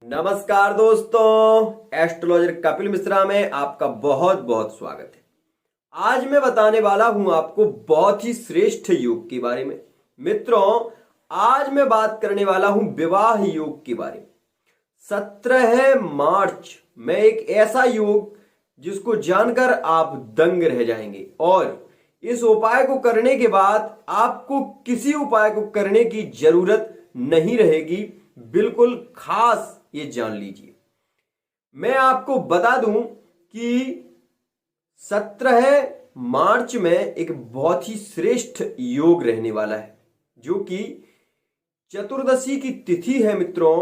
नमस्कार दोस्तों, एस्ट्रोलॉजर कपिल मिश्रा में आपका बहुत बहुत स्वागत है। आज मैं बताने वाला हूं आपको बहुत ही श्रेष्ठ योग के बारे में। मित्रों, आज मैं बात करने वाला हूं विवाह योग के बारे में। 17 मार्च में एक ऐसा योग जिसको जानकर आप दंग रह जाएंगे और इस उपाय को करने के बाद आपको किसी उपाय को करने की जरूरत नहीं रहेगी। बिल्कुल खास ये जान लीजिए। मैं आपको बता दूं कि 17 मार्च में एक बहुत ही श्रेष्ठ योग रहने वाला है, जो कि चतुर्दशी की तिथि है। मित्रों,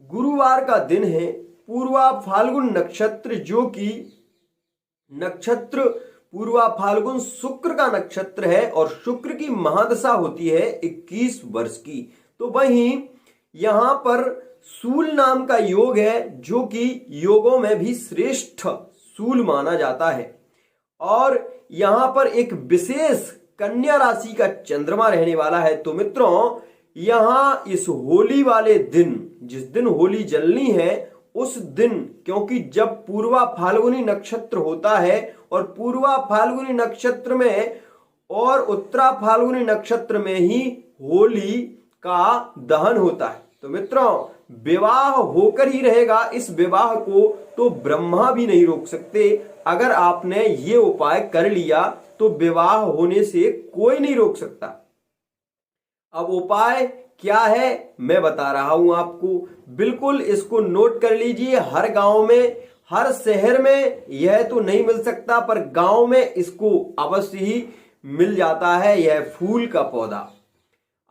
गुरुवार का दिन है, पूर्वा फाल्गुन नक्षत्र, जो कि नक्षत्र पूर्वा फाल्गुन शुक्र का नक्षत्र है और शुक्र की महादशा होती है 21 वर्ष की। तो वहीं यहां पर सूल नाम का योग है, जो कि योगों में भी श्रेष्ठ सूल माना जाता है। और यहां पर एक विशेष कन्या राशि का चंद्रमा रहने वाला है। तो मित्रों, यहां इस होली वाले दिन, जिस दिन होली जलनी है उस दिन, क्योंकि जब पूर्वा फाल्गुनी नक्षत्र होता है और पूर्वा फाल्गुनी नक्षत्र में और उत्तरा फाल्गुनी नक्षत्र में ही होली का दहन होता है। तो मित्रों, विवाह होकर ही रहेगा। इस विवाह को तो ब्रह्मा भी नहीं रोक सकते। अगर आपने ये उपाय कर लिया तो विवाह होने से कोई नहीं रोक सकता। अब उपाय क्या है मैं बता रहा हूं आपको, बिल्कुल इसको नोट कर लीजिए। हर गांव में, हर शहर में यह तो नहीं मिल सकता, पर गांव में इसको अवश्य ही मिल जाता है। यह फूल का पौधा,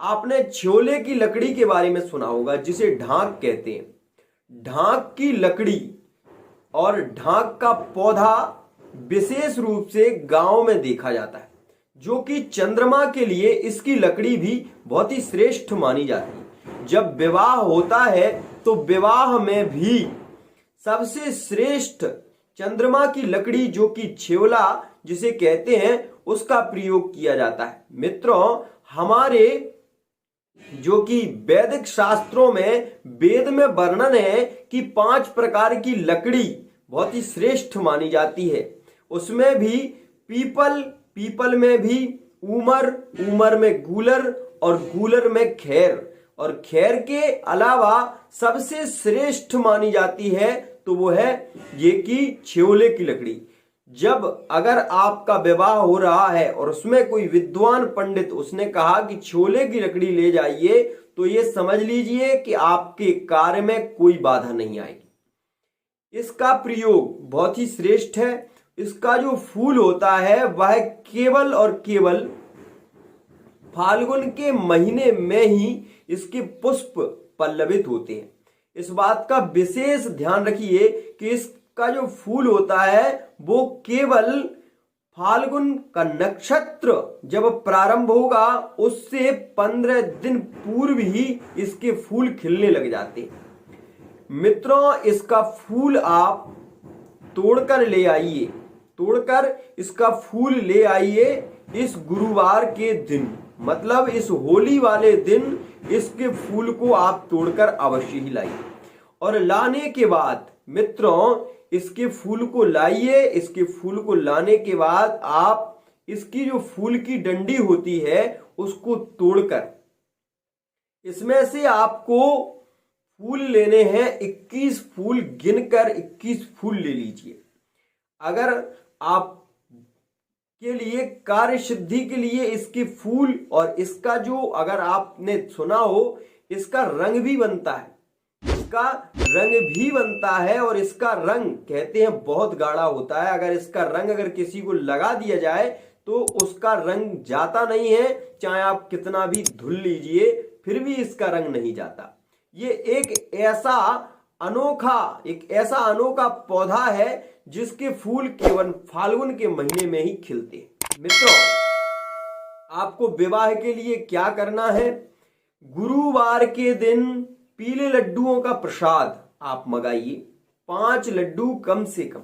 आपने छोले की लकड़ी के बारे में सुना होगा, जिसे ढाक कहते हैं। ढाक की लकड़ी और ढाक का पौधा विशेष रूप से गांव में देखा जाता है, जो कि चंद्रमा के लिए इसकी लकड़ी भी बहुत ही श्रेष्ठ मानी जाती है। जब विवाह होता है तो विवाह में भी सबसे श्रेष्ठ चंद्रमा की लकड़ी, जो कि छेवला जिसे कहते हैं, उसका प्रयोग किया जाता है। मित्रों, हमारे जो कि वैदिक शास्त्रों में, वेद में वर्णन है कि 5 प्रकार की लकड़ी बहुत ही श्रेष्ठ मानी जाती है। उसमें भी पीपल, पीपल में भी ऊमर, ऊमर में गूलर और गूलर में खैर, और खैर के अलावा सबसे श्रेष्ठ मानी जाती है तो वो है ये कि छेवले की लकड़ी। जब अगर आपका विवाह हो रहा है और उसमें कोई विद्वान पंडित उसने कहा कि छोले की लकड़ी ले जाइए, तो ये समझ लीजिए कि आपके कार्य में कोई बाधा नहीं आएगी। इसका प्रयोग बहुत ही श्रेष्ठ है। इसका जो फूल होता है वह केवल और केवल फाल्गुन के महीने में ही इसके पुष्प पल्लवित होते हैं। इस बात का विशेष ध्यान रखिए कि इसका जो फूल होता है वो केवल फाल्गुन का नक्षत्र जब प्रारंभ होगा उससे 15 दिन पूर्व ही इसके फूल खिलने लग जाते हैं। मित्रों, इसका फूल आप तोड़कर ले आइए, तोड़कर इसका फूल ले आइए इस गुरुवार के दिन, मतलब इस होली वाले दिन इसके फूल को आप तोड़कर अवश्य ही लाइए। और लाने के बाद मित्रों, इसके फूल को लाइए। इसके फूल को लाने के बाद आप इसकी जो फूल की डंडी होती है उसको तोड़कर, इसमें से आपको फूल लेने हैं 21 फूल, गिनकर 21 फूल ले लीजिए। अगर आप के लिए कार्य सिद्धि के लिए इसके फूल, और इसका जो, अगर आपने सुना हो, इसका रंग भी बनता है, इसका रंग भी बनता है और इसका रंग कहते हैं बहुत गाढ़ा होता है। अगर इसका रंग अगर किसी को लगा दिया जाए तो उसका रंग जाता नहीं है, चाहे आप कितना भी धुल लीजिए फिर भी इसका रंग नहीं जाता। ये एक ऐसा अनोखा पौधा है जिसके फूल केवल फाल्गुन के महीने में ही खिलते हैं। मित्रों, आपको विवाह के लिए क्या करना है? गुरुवार के दिन पीले लड्डुओं का प्रसाद आप मंगाइए, 5 लड्डू कम से कम।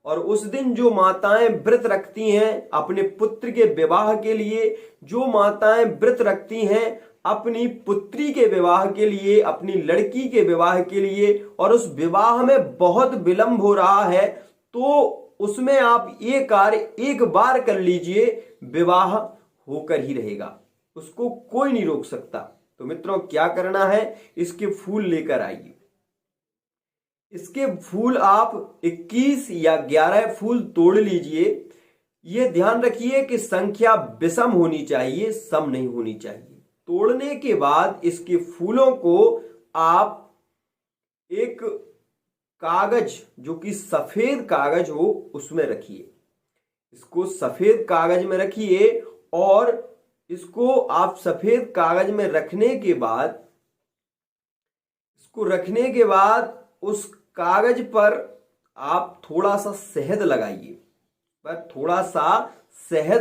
और उस दिन जो माताएं व्रत रखती हैं अपने पुत्र के विवाह के लिए, जो माताएं व्रत रखती हैं अपनी पुत्री के विवाह के लिए, अपनी लड़की के विवाह के लिए, और उस विवाह में बहुत विलंब हो रहा है, तो उसमें आप ये कार्य एक बार कर लीजिए, विवाह होकर ही रहेगा, उसको कोई नहीं रोक सकता। तो मित्रों क्या करना है, इसके फूल लेकर आइए। इसके फूल आप 21 या 11 फूल तोड़ लीजिए। ये ध्यान रखिए कि संख्या विषम होनी चाहिए, सम नहीं होनी चाहिए। तोड़ने के बाद इसके फूलों को आप एक कागज, जो कि सफेद कागज हो, उसमें रखिए। इसको सफेद कागज में रखिए, और इसको आप सफेद कागज में रखने के बाद, उस कागज पर आप थोड़ा सा शहद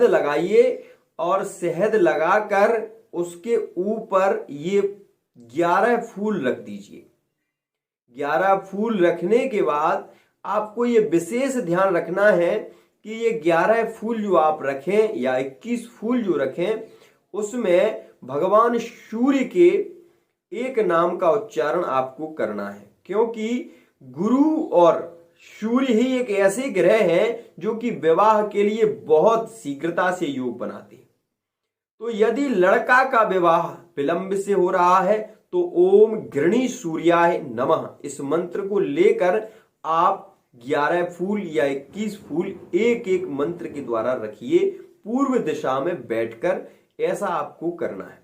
लगाइए, और शहद लगाकर उसके ऊपर ये 11 फूल रख दीजिए। 11 फूल रखने के बाद आपको ये विशेष ध्यान रखना है कि ये 11 फूल जो आप रखें या 21 फूल जो रखें, उसमें भगवान सूर्य के एक नाम का उच्चारण आपको करना है, क्योंकि गुरु और सूर्य ही एक ऐसे ग्रह हैं जो कि विवाह के लिए बहुत शीघ्रता से योग बनाते हैं। तो यदि लड़का का विवाह विलंब से हो रहा है तो ओम घृणी सूर्याय नमः इस मंत्र को लेकर आप 11 फूल या 21 फूल एक एक मंत्र के द्वारा रखिए, पूर्व दिशा में बैठकर। ऐसा आपको करना है।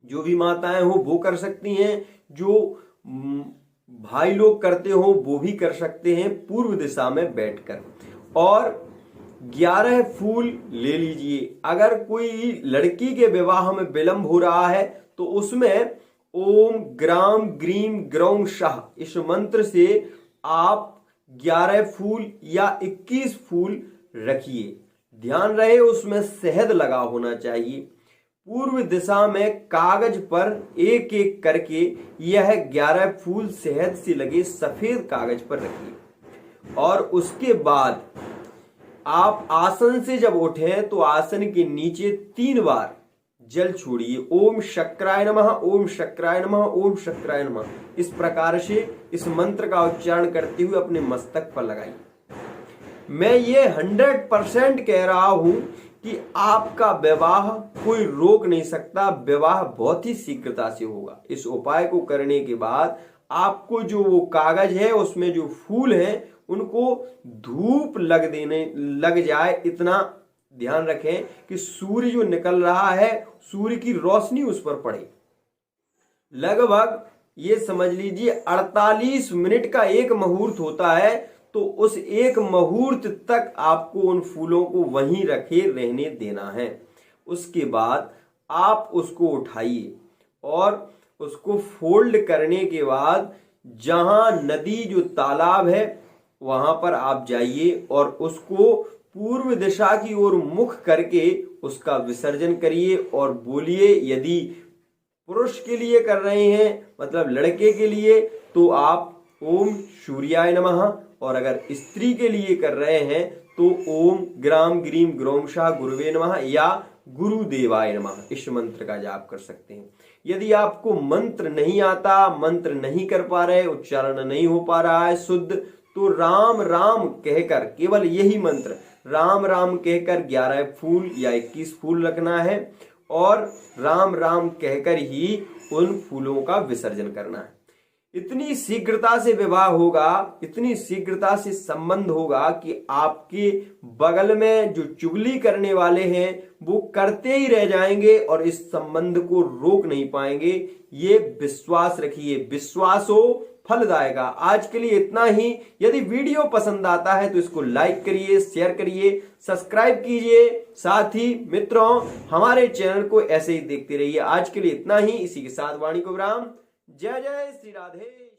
जो भी माताएं हो वो कर सकती हैं, जो भाई लोग करते हो वो भी कर सकते हैं, पूर्व दिशा में बैठकर। और 11 फूल ले लीजिए। अगर कोई लड़की के विवाह में विलंब हो रहा है तो उसमें ओम ग्राम ग्रीम ग्रौम शाह इस मंत्र से आप 11 फूल या 21 फूल रखिए। ध्यान रहे उसमें शहद लगा होना चाहिए। पूर्व दिशा में कागज पर एक एक करके यह 11 फूल शहद से लगे सफेद कागज पर रखिए। और उसके बाद आप आसन से जब उठें तो आसन के नीचे 3 बार जल छोड़िए। ओम शक्राय नमः, ओम शक्राय नमः, ओम शक्राय नमः। इस प्रकार से इस मंत्र का उच्चारण करते हुए अपने मस्तक पर लगाइए। मैं ये 100% कह रहा हूं कि आपका विवाह कोई रोक नहीं सकता, विवाह बहुत ही शीघ्रता से होगा। इस उपाय को करने के बाद आपको जो वो कागज है उसमें जो फूल हैं उनको धूप लग जाए, इतना ध्यान रखें कि सूर्य जो निकल रहा है सूर्य की रोशनी उस पर पड़े। लगभग ये समझ लीजिए 48 मिनट का एक मुहूर्त होता है, तो उस एक मुहूर्त तक आपको उन फूलों को वहीं रखे रहने देना है। उसके बाद आप उसको उठाइए और उसको फोल्ड करने के बाद जहां नदी जो तालाब है वहां पर आप जाइए और उसको पूर्व दिशा की ओर मुख करके उसका विसर्जन करिए और बोलिए। यदि पुरुष के लिए कर रहे हैं मतलब लड़के के लिए तो आप ओम सूर्याय नमः, और अगर स्त्री के लिए कर रहे हैं तो ओम ग्राम ग्रीम ग्रौम शाह गुरुवे नमः या गुरुदेवाय नमः इस मंत्र का जाप कर सकते हैं। यदि आपको मंत्र नहीं आता, मंत्र नहीं कर पा रहे, उच्चारण नहीं हो पा रहा है शुद्ध, तो राम राम कहकर, केवल यही मंत्र राम राम कहकर 11 फूल या 21 फूल रखना है और राम राम कहकर ही उन फूलों का विसर्जन करना है। इतनी शीघ्रता से विवाह होगा, इतनी शीघ्रता से संबंध होगा कि आपके बगल में जो चुगली करने वाले हैं वो करते ही रह जाएंगे और इस संबंध को रोक नहीं पाएंगे। ये विश्वास रखिए, विश्वास हो फलदायक। आज के लिए इतना ही। यदि वीडियो पसंद आता है तो इसको लाइक करिए, शेयर करिए, सब्सक्राइब कीजिए। साथ ही मित्रों हमारे चैनल को ऐसे ही देखते रहिए। आज के लिए इतना ही। इसी के साथ वाणी को विराम। जय जय श्री राधे।